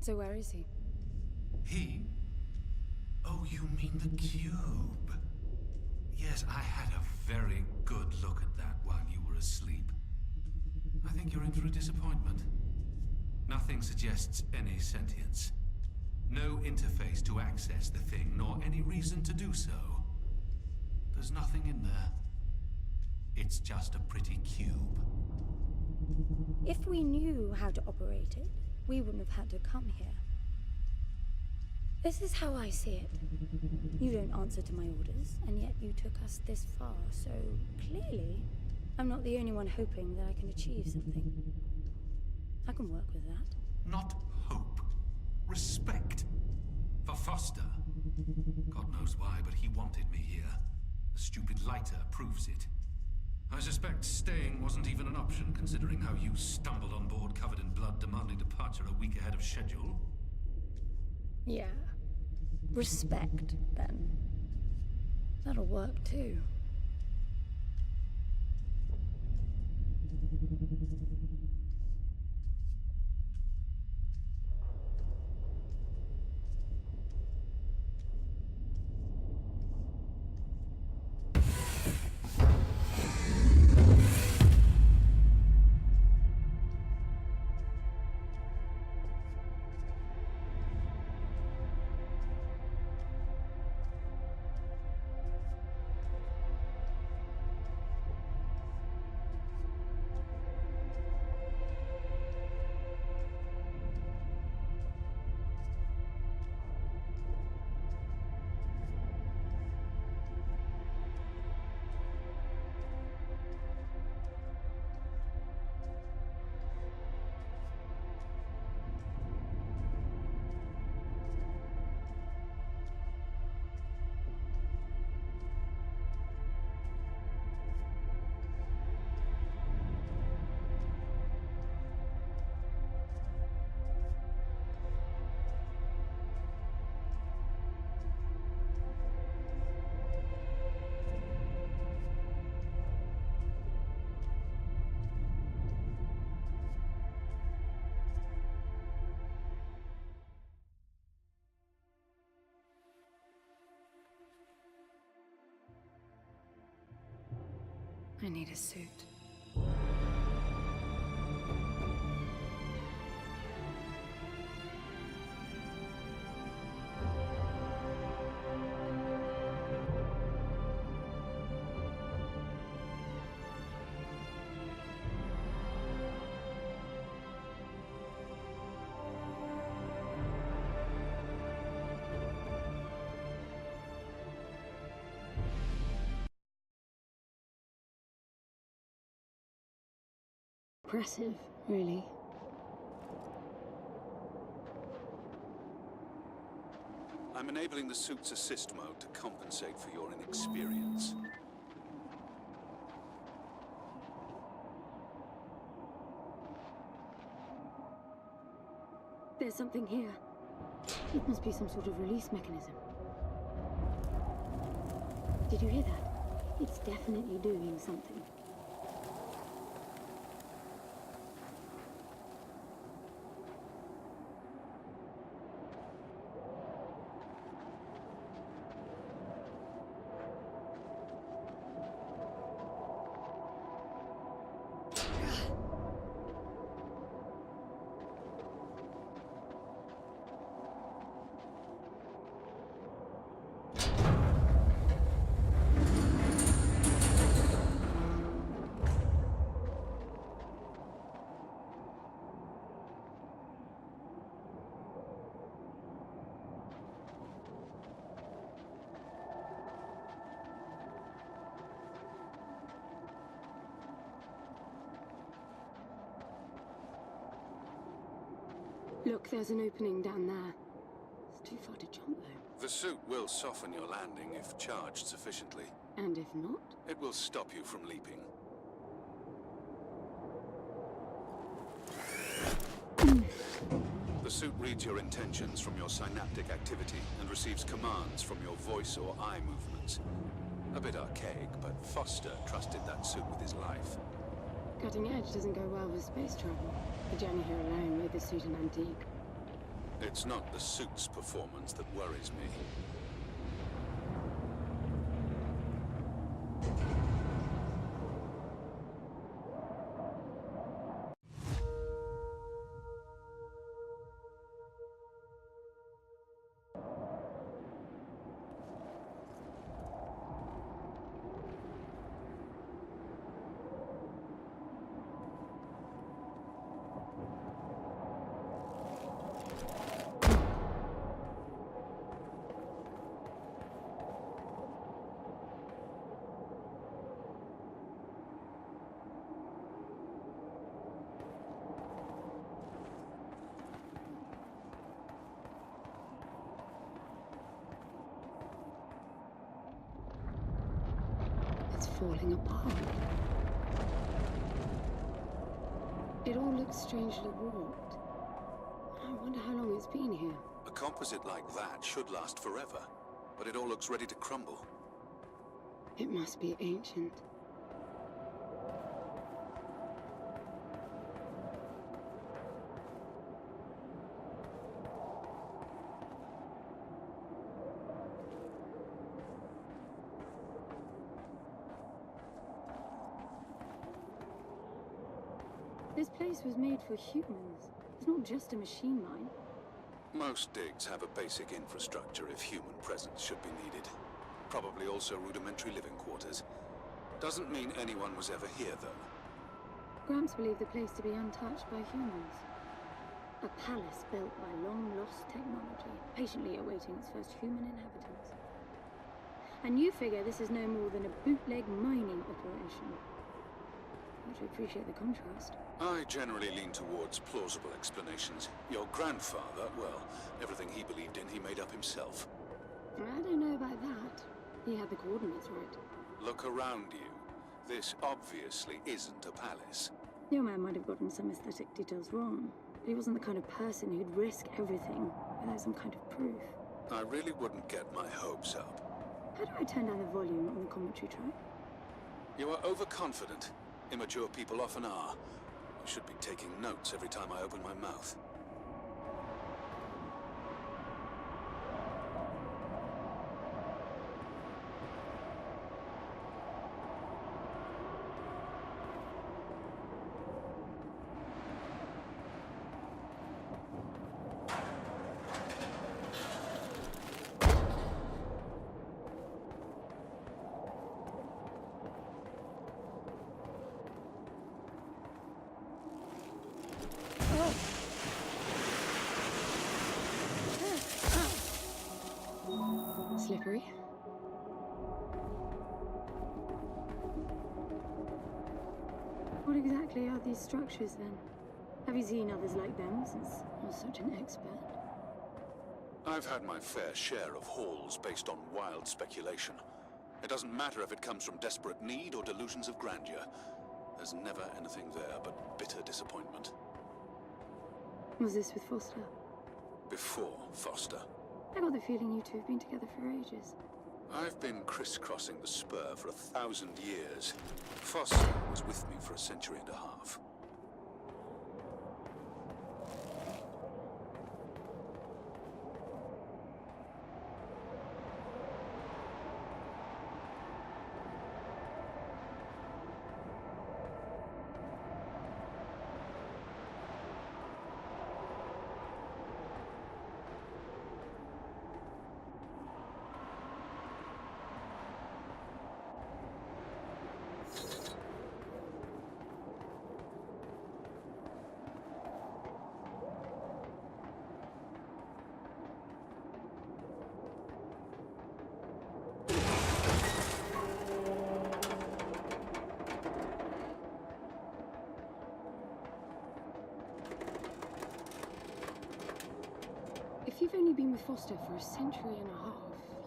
So where is he? He? Oh, you mean the cube? Yes, I had a very good look at that while you were asleep. I think you're in for a disappointment. Nothing suggests any sentience. No interface to access the thing, nor any reason to do so. There's nothing in there. It's just a pretty cube. If we knew how to operate it, we wouldn't have had to come here. This is how I see it. You don't answer to my orders, and yet you took us this far, so clearly, I'm not the only one hoping that I can achieve something. I can work with that. Not hope. Respect. For Foster. God knows why, but he wanted me here. The stupid lighter proves it. I suspect staying wasn't even an option, considering how you stumbled on board covered in blood, demanding departure a week ahead of schedule. Yeah. Respect, then. That'll work, too. I need a suit. Impressive, really. I'm enabling the suit's assist mode to compensate for your inexperience. There's something here. It must be some sort of release mechanism. Did you hear that? It's definitely doing something. Look, there's an opening down there. It's too far to jump, though. The suit will soften your landing if charged sufficiently. And if not? It will stop you from leaping. The suit reads your intentions from your synaptic activity and receives commands from your voice or eye movements. A bit archaic, but Foster trusted that suit with his life. Cutting edge doesn't go well with space travel. The journey here alone made the suit an antique. It's not the suit's performance that worries me. It's falling apart. It all looks strangely warped. I wonder how long it's been here. A composite like that should last forever, but it all looks ready to crumble. It must be ancient. This place was made for humans. It's not just a machine mine. Most digs have a basic infrastructure if human presence should be needed. Probably also rudimentary living quarters. Doesn't mean anyone was ever here, though. Gramps believed the place to be untouched by humans. A palace built by long-lost technology, patiently awaiting its first human inhabitants. And you figure this is no more than a bootleg mining operation. Would you appreciate the contrast? I generally lean towards plausible explanations. Your grandfather, well, everything he believed in, he made up himself. I don't know about that. He had the coordinates right. Look around you. This obviously isn't a palace. Your man might have gotten some aesthetic details wrong, but he wasn't the kind of person who'd risk everything without some kind of proof. I really wouldn't get my hopes up. How do I turn down the volume on the commentary track? You are overconfident. Immature people often are. You should be taking notes every time I open my mouth. Slippery. What exactly are these structures then? Have you seen others like them since you're such an expert? I've had my fair share of hauls based on wild speculation. It doesn't matter if it comes from desperate need or delusions of grandeur. There's never anything there but bitter disappointment. Was this with Foster? Before Foster. I got the feeling you two have been together for ages. I've been crisscrossing the spur for 1,000 years. Foster was with me for a century and a half. If you've only been with Foster for a century and a half,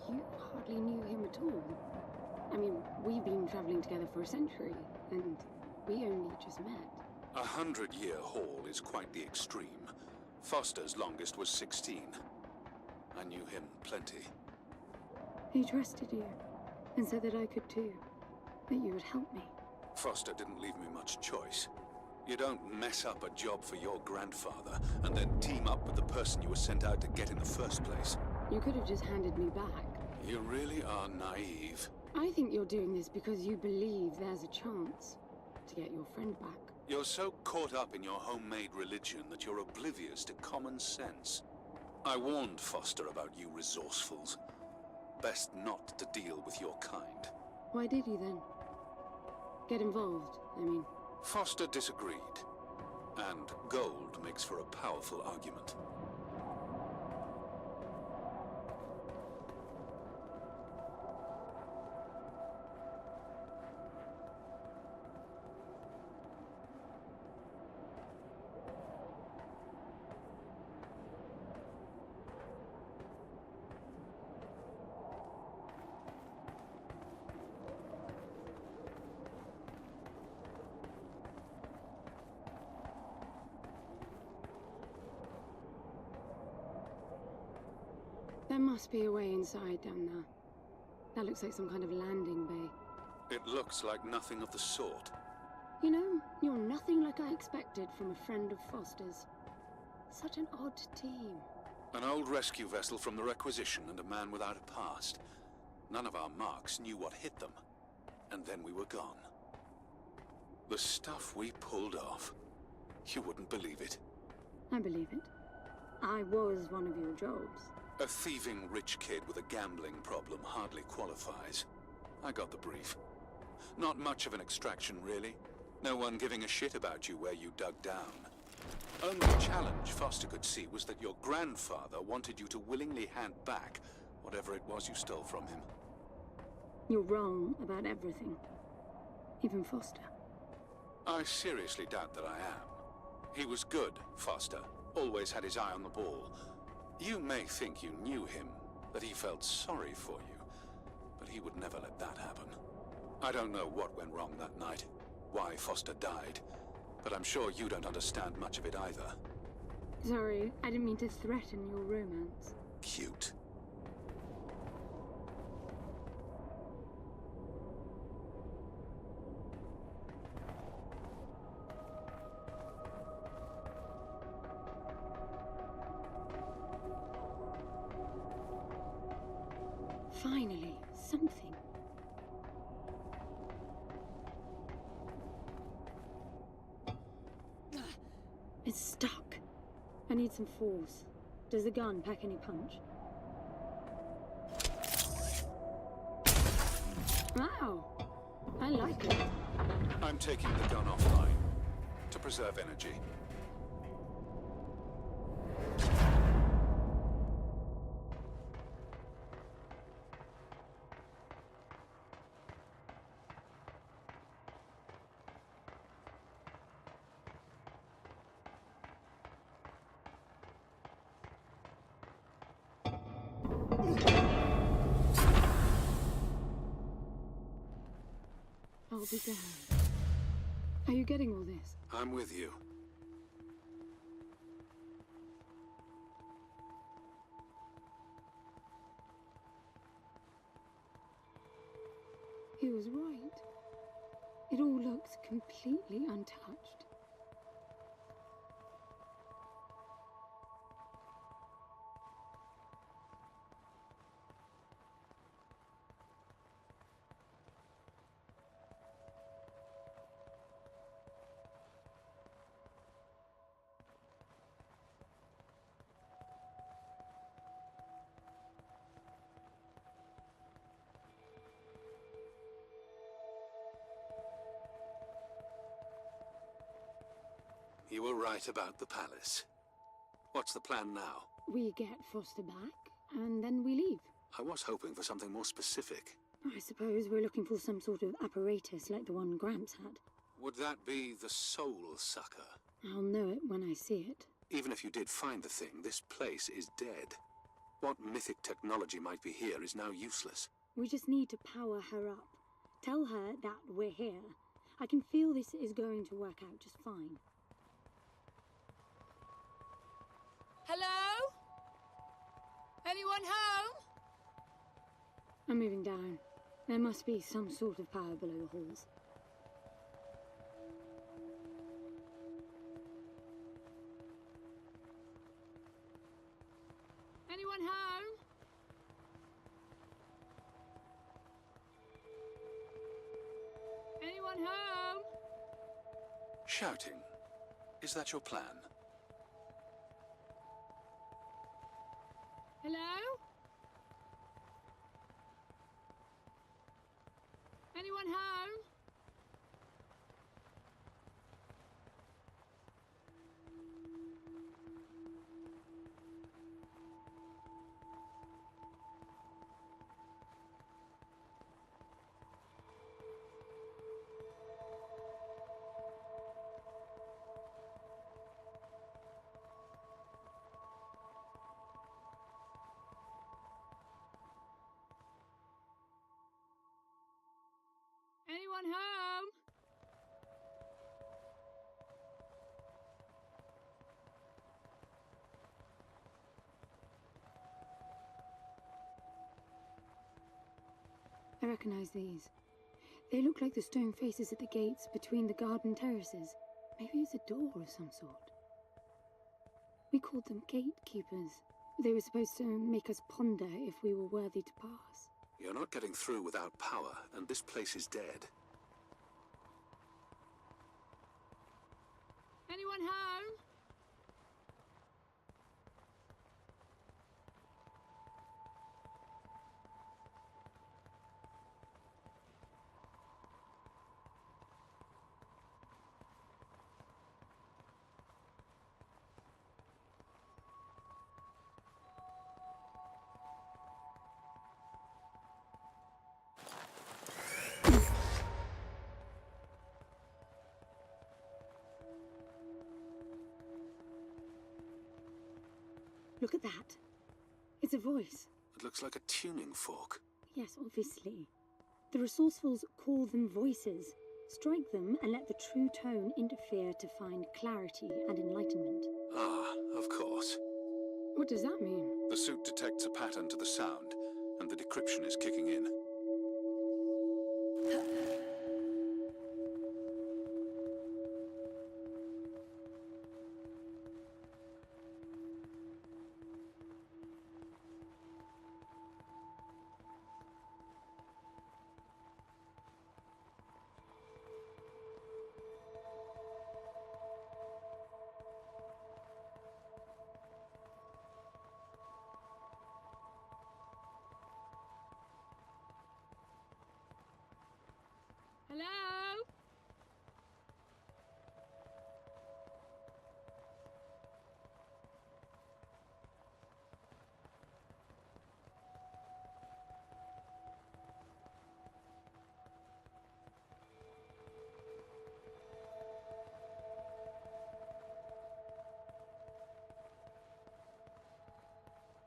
you hardly knew him at all. I mean, we've been traveling together for a century, and we only just met. 100-year haul is quite the extreme. Foster's longest was 16. I knew him plenty. He trusted you, and said that I could too, that you would help me. Foster didn't leave me much choice. You don't mess up a job for your grandfather and then team up with the person you were sent out to get in the first place. You could have just handed me back. You really are naive. I think you're doing this because you believe there's a chance to get your friend back. You're so caught up in your homemade religion that you're oblivious to common sense. I warned Foster about you resourcefuls. Best not to deal with your kind. Why did you then? Get involved, I mean. Foster disagreed. And gold makes for a powerful argument. There must be a way inside down there. That looks like some kind of landing bay. It looks like nothing of the sort. You know, you're nothing like I expected from a friend of Foster's. Such an odd team. An old rescue vessel from the Requisition and a man without a past. None of our marks knew what hit them. And then we were gone. The stuff we pulled off. You wouldn't believe it. I believe it. I was one of your jobs. A thieving rich kid with a gambling problem hardly qualifies. I got the brief. Not much of an extraction, really. No one giving a shit about you where you dug down. Only challenge Foster could see was that your grandfather wanted you to willingly hand back whatever it was you stole from him. You're wrong about everything. Even Foster. I seriously doubt that I am. He was good, Foster. Always had his eye on the ball. You may think you knew him, that he felt sorry for you, but he would never let that happen. I don't know what went wrong that night, why Foster died, but I'm sure you don't understand much of it either. Sorry, I didn't mean to threaten your romance. Cute. Finally, something. It's stuck. I need some force. Does the gun pack any punch? Wow, I like it. I'm taking the gun offline to preserve energy. I'll be damned. Are you getting all this? I'm with you. He was right. It all looks completely untouched. You were right about the palace. What's the plan now? We get Foster back, and then we leave. I was hoping for something more specific. I suppose we're looking for some sort of apparatus like the one Gramps had. Would that be the Soul Sucker? I'll know it when I see it. Even if you did find the thing, this place is dead. What mythic technology might be here is now useless. We just need to power her up. Tell her that we're here. I can feel this is going to work out just fine. Hello? Anyone home? I'm moving down. There must be some sort of power below the halls. Anyone home? Anyone home? Shouting. Is that your plan? Hello? Anyone home? Anyone home? I recognize these. They look like the stone faces at the gates between the garden terraces. Maybe it's a door of some sort. We called them gatekeepers. They were supposed to make us ponder if we were worthy to pass. You're not getting through without power, and this place is dead. Anyone home? Look at that. It's a voice. It looks like a tuning fork. Yes, obviously. The resourcefuls call them voices. Strike them and let the true tone interfere to find clarity and enlightenment. Ah, of course. What does that mean? The suit detects a pattern to the sound, and the decryption is kicking in. Hello?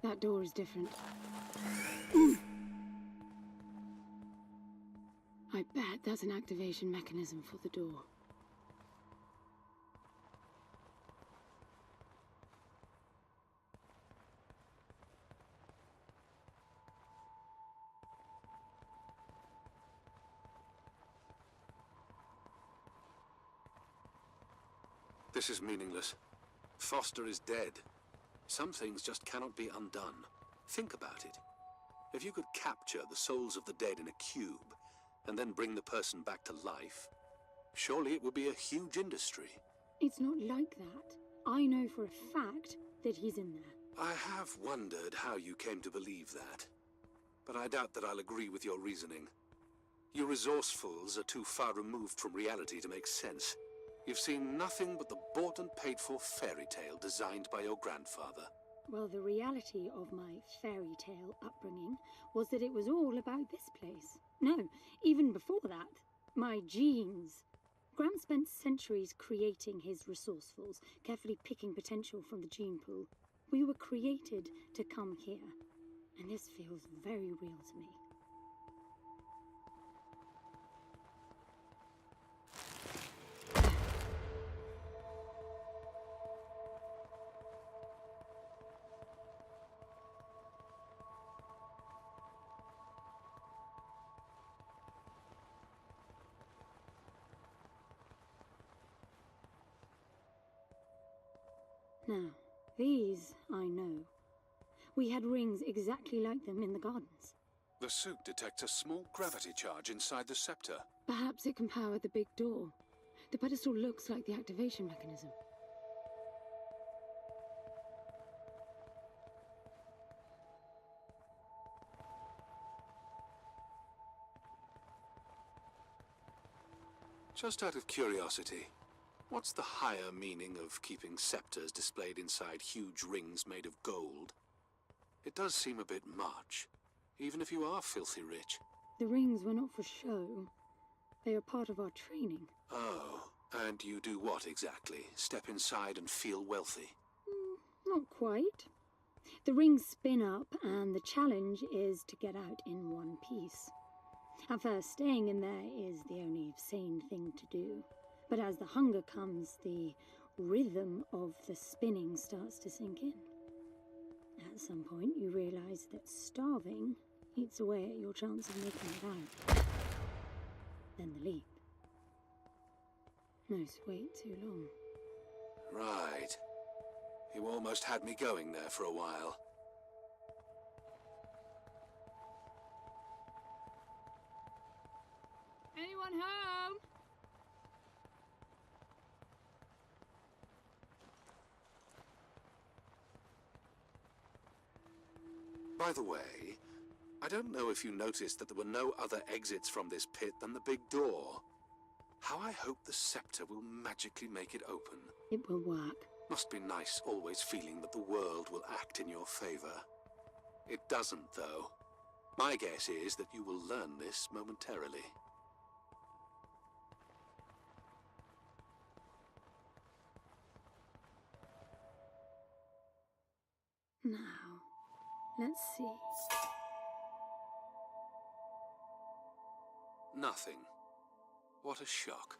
That door is different. I bet that's an activation mechanism for the door. This is meaningless. Foster is dead. Some things just cannot be undone. Think about it. If you could capture the souls of the dead in a cube, and then bring the person back to life, surely it would be a huge industry. It's not like that. I know for a fact that he's in there. I have wondered how you came to believe that, but I doubt that I'll agree with your reasoning. You resourcefuls are too far removed from reality to make sense. You've seen nothing but the bought and paid for fairy tale designed by your grandfather. Well, the reality of my fairy tale upbringing was that it was all about this place. No, even before that, my genes. Gram spent centuries creating his resourcefuls, carefully picking potential from the gene pool. We were created to come here, and this feels very real to me. Now, these I know. We had rings exactly like them in the gardens. The suit detects a small gravity charge inside the scepter. Perhaps it can power the big door. The pedestal looks like the activation mechanism. Just out of curiosity, what's the higher meaning of keeping scepters displayed inside huge rings made of gold? It does seem a bit much, even if you are filthy rich. The rings were not for show. They are part of our training. Oh, and you do what exactly? Step inside and feel wealthy? Not quite. The rings spin up, and the challenge is to get out in one piece. At first, staying in there is the only sane thing to do. But as the hunger comes, the rhythm of the spinning starts to sink in. At some point, you realize that starving eats away at your chance of making it out. Then the leap. No, wait too long. Right. You almost had me going there for a while. Anyone home? By the way, I don't know if you noticed that there were no other exits from this pit than the big door. How I hope the scepter will magically make it open. It will work. Must be nice always feeling that the world will act in your favor. It doesn't, though. My guess is that you will learn this momentarily. Now, let's see. Nothing. What a shock.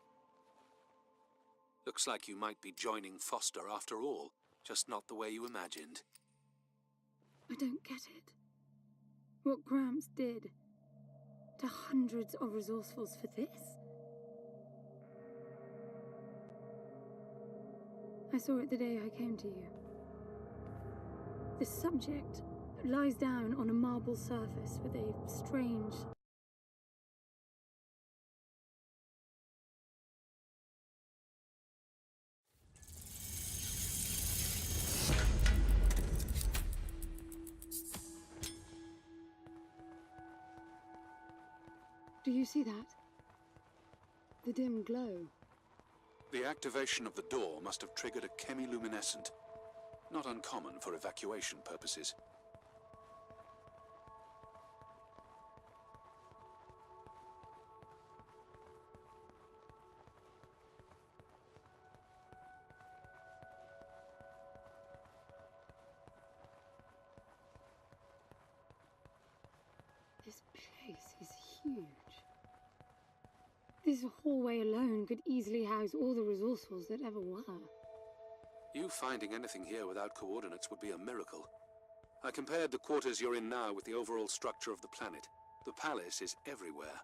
Looks like you might be joining Foster after all, just not the way you imagined. I don't get it. What Gramps did to hundreds of resourcefuls for this? I saw it the day I came to you. The subject lies down on a marble surface with a strange... Do you see that? The dim glow. The activation of the door must have triggered a chemiluminescent. Not uncommon for evacuation purposes. This place is huge. This hallway alone could easily house all the resourcefuls that ever were. You finding anything here without coordinates would be a miracle. I compared the quarters you're in now with the overall structure of the planet. The palace is everywhere,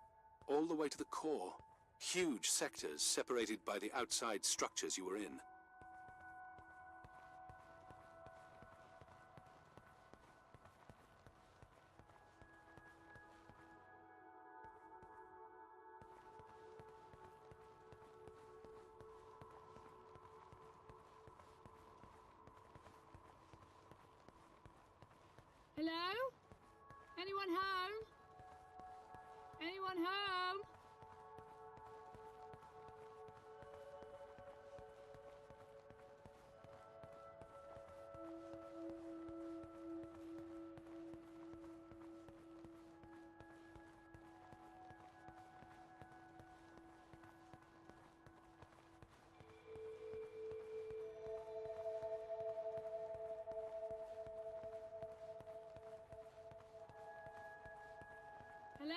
all the way to the core. Huge sectors separated by the outside structures you were in. Hello? Anyone home? Anyone home? Hello?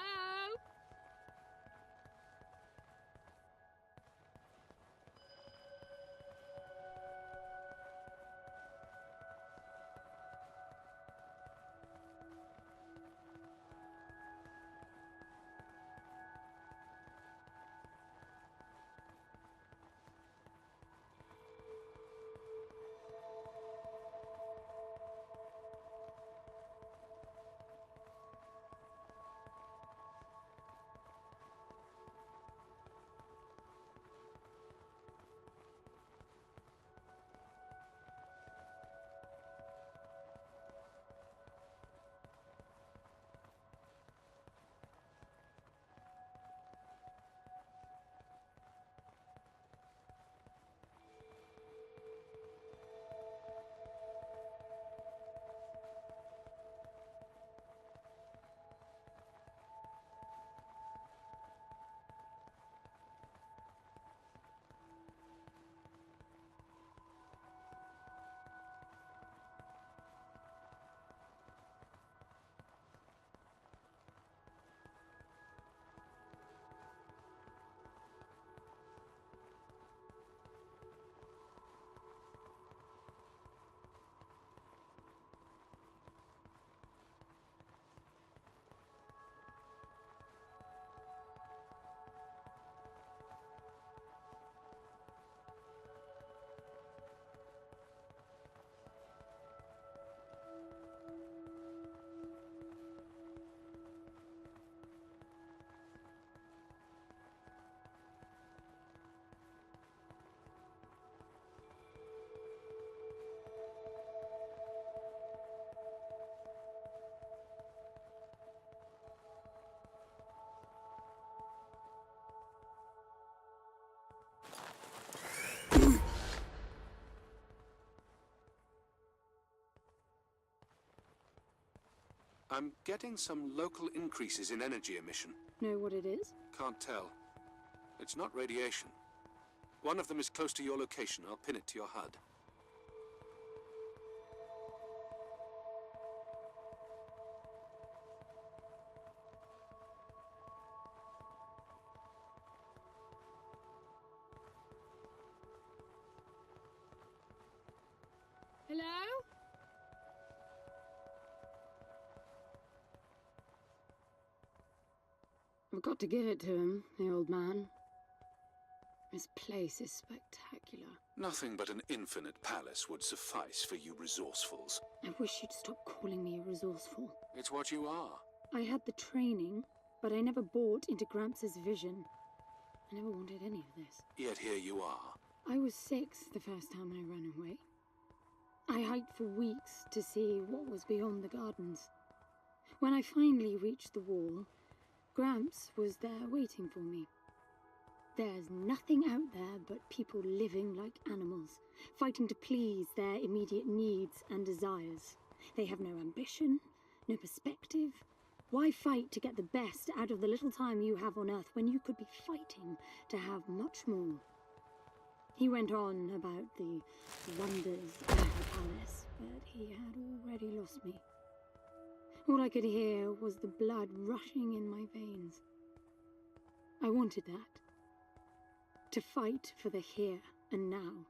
I'm getting some local increases in energy emission. Know what it is? Can't tell. It's not radiation. One of them is close to your location. I'll pin it to your HUD. Hello? I've got to give it to him, the old man. This place is spectacular. Nothing but an infinite palace would suffice for you resourcefuls. I wish you'd stop calling me resourceful. It's what you are. I had the training, but I never bought into Gramps' vision. I never wanted any of this. Yet here you are. I was 6 the first time I ran away. I hiked for weeks to see what was beyond the gardens. When I finally reached the wall, Gramps was there waiting for me. There's nothing out there but people living like animals, fighting to please their immediate needs and desires. They have no ambition, no perspective. Why fight to get the best out of the little time you have on Earth when you could be fighting to have much more? He went on about the wonders of the palace, but he had already lost me. All I could hear was the blood rushing in my veins. I wanted that. To fight for the here and now.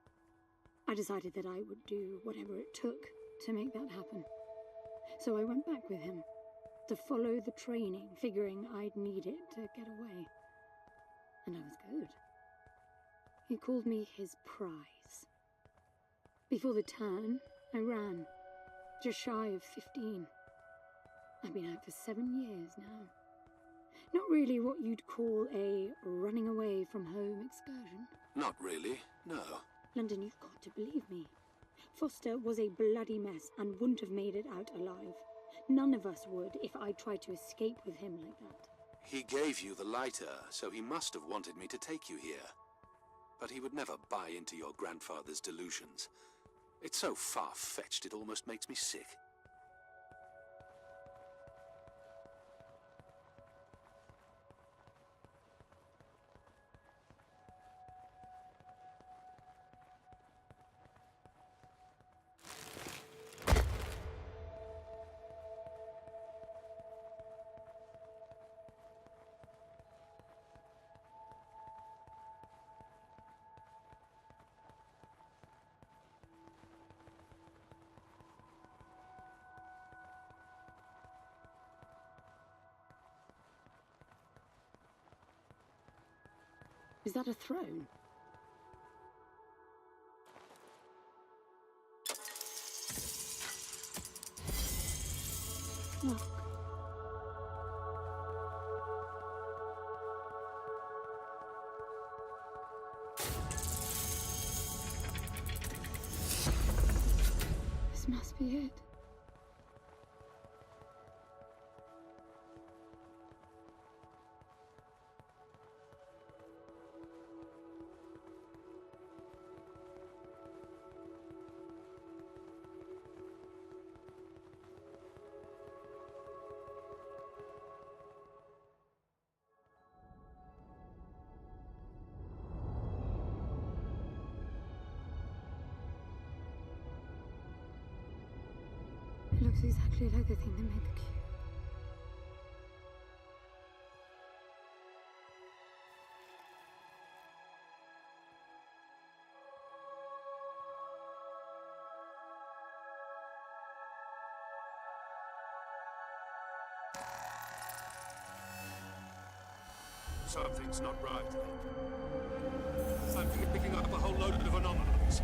I decided that I would do whatever it took to make that happen. So I went back with him, to follow the training, figuring I'd need it to get away. And I was good. He called me his prize. Before the turn, I ran, just shy of 15. I've been out for 7 years now. Not really what you'd call a running away from home excursion. Not really, no. London, you've got to believe me. Foster was a bloody mess and wouldn't have made it out alive. None of us would if I tried to escape with him like that. He gave you the lighter, so he must have wanted me to take you here. But he would never buy into your grandfather's delusions. It's so far-fetched it almost makes me sick. Is that a throne? Look. This must be it. It looks exactly like the thing that made the cube. Something's not right. I'm picking up a whole load of anomalies.